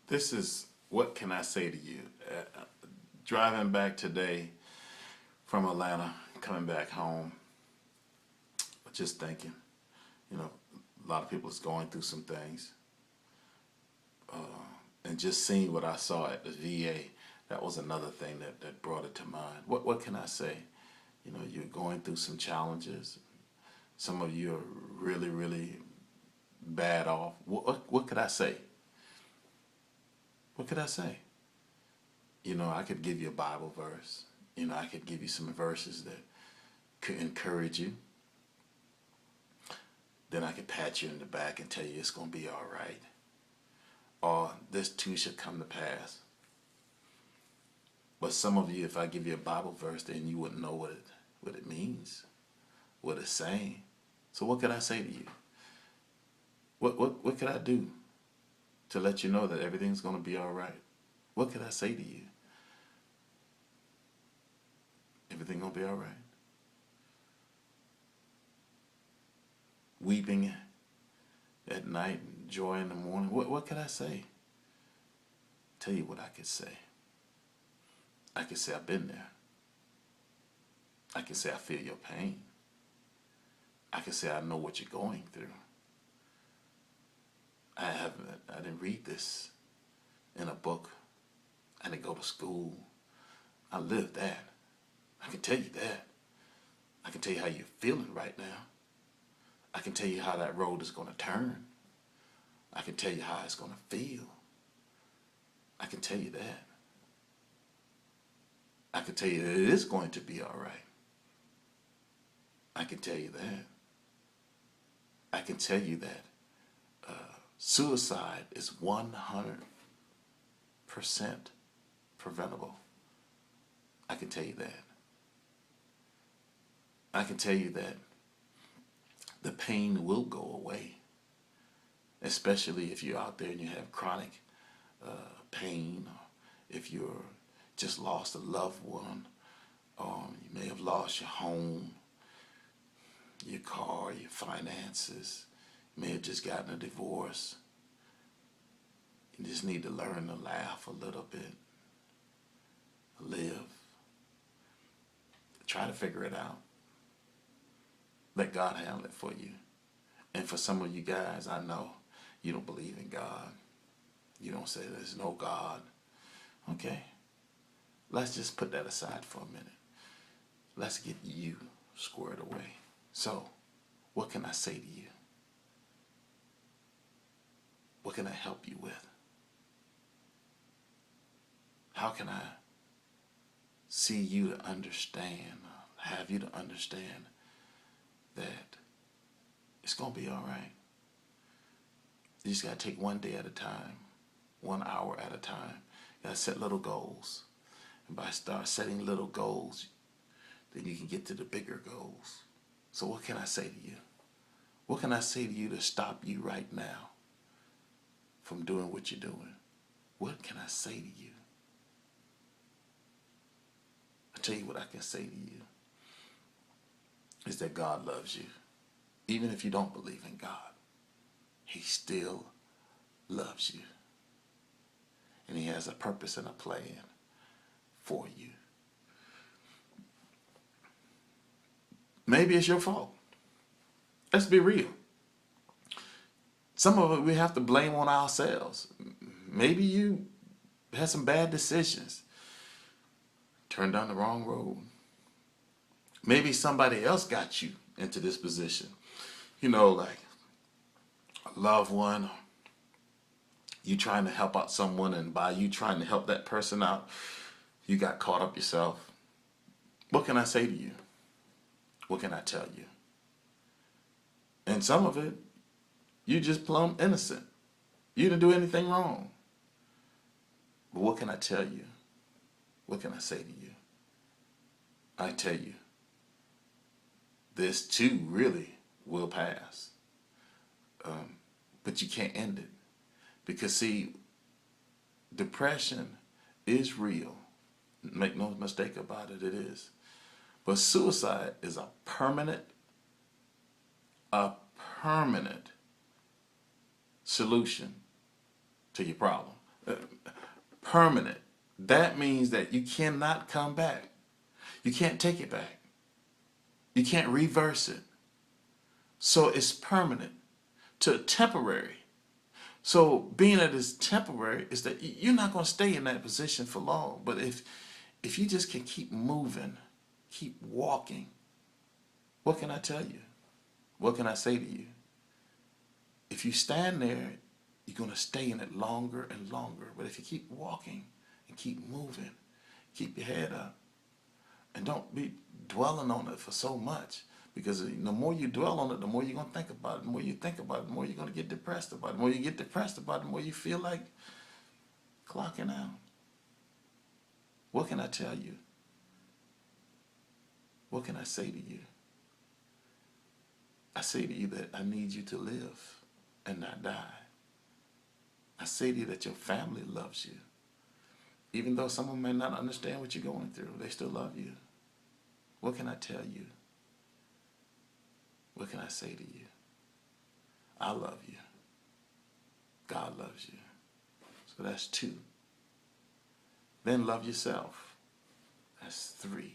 This is what can I say to you? Driving back today from Atlanta, coming back home, just thinking, a lot of people is going through some things, and just seeing what I saw at the VA, that was another thing that brought it to mind. What can I say? You're going through some challenges. Some of you are really, really bad off. What could I say? What could I say? I could give you a Bible verse. I could give you some verses that could encourage you. Then I could pat you in the back and tell you it's going to be all right. Or this too shall come to pass. But some of you, if I give you a Bible verse, then you wouldn't know what it means, what it's saying. So what could I say to you? What could I do to let you know that everything's going to be all right? What could I say to you? Everything going to be all right? Weeping at night and joy in the morning. What could I say? Tell you what I could say. I could say I've been there. I can say I feel your pain. I can say I know what you're going through. I didn't read this in a book. I didn't go to school. I lived that. I can tell you that. I can tell you how you're feeling right now. I can tell you how that road is going to turn. I can tell you how it's going to feel. I can tell you that. I can tell you that it is going to be all right. I can tell you that. I can tell you that suicide is 100% preventable. I can tell you that. I can tell you that the pain will go away, especially if you're out there and you have chronic pain, or if you're just lost a loved one, you may have lost your home, your car, your finances. You may have just gotten a divorce. You just need to learn to laugh a little bit, live, try to figure it out. Let God handle it for you. And for some of you guys, I know you don't believe in God. You don't say there's no God. Okay, let's just put that aside for a minute. Let's get you squared away. So, what can I say to you? What can I help you with? How can I see you to understand, have you to understand that it's going to be all right? You just got to take one day at a time, 1 hour at a time. You got to set little goals. And by start setting little goals, then you can get to the bigger goals. So what can I say to you? What can I say to you to stop you right now from doing what you're doing? What can I say to you? I'll tell you what I can say to you is that God loves you. Even if you don't believe in God, He still loves you. And He has a purpose and a plan for you. Maybe it's your fault. Let's be real. Some of it we have to blame on ourselves. Maybe you had some bad decisions. Turned down the wrong road. Maybe somebody else got you into this position. Like a loved one. You trying to help out someone, and by you trying to help that person out, you got caught up yourself. What can I say to you? What can I tell you? And some of it, you just plumb innocent. You didn't do anything wrong. But what can I tell you? What can I say to you? I tell you, this too really will pass. But you can't end it. Because see, depression is real. Make no mistake about it, it is. But suicide is a permanent solution to your problem. Permanent. That means that you cannot come back. You can't take it back. You can't reverse it. So it's permanent to temporary. So being that it's temporary is that you're not going to stay in that position for long. But if you just can keep moving, keep walking, what can I tell you? What can I say to you? If you stand there, you're going to stay in it longer and longer. But if you keep walking and keep moving, keep your head up, and don't be dwelling on it for so much. Because the more you dwell on it, the more you're going to think about it. The more you think about it, the more you're going to get depressed about it. The more you get depressed about it, the more you feel like clocking out. What can I tell you? What can I say to you? I say to you that I need you to live and not die. I say to you that your family loves you. Even though someone may not understand what you're going through, they still love you. What can I tell you? What can I say to you? I love you. God loves you. So that's 2. Then love yourself. That's 3.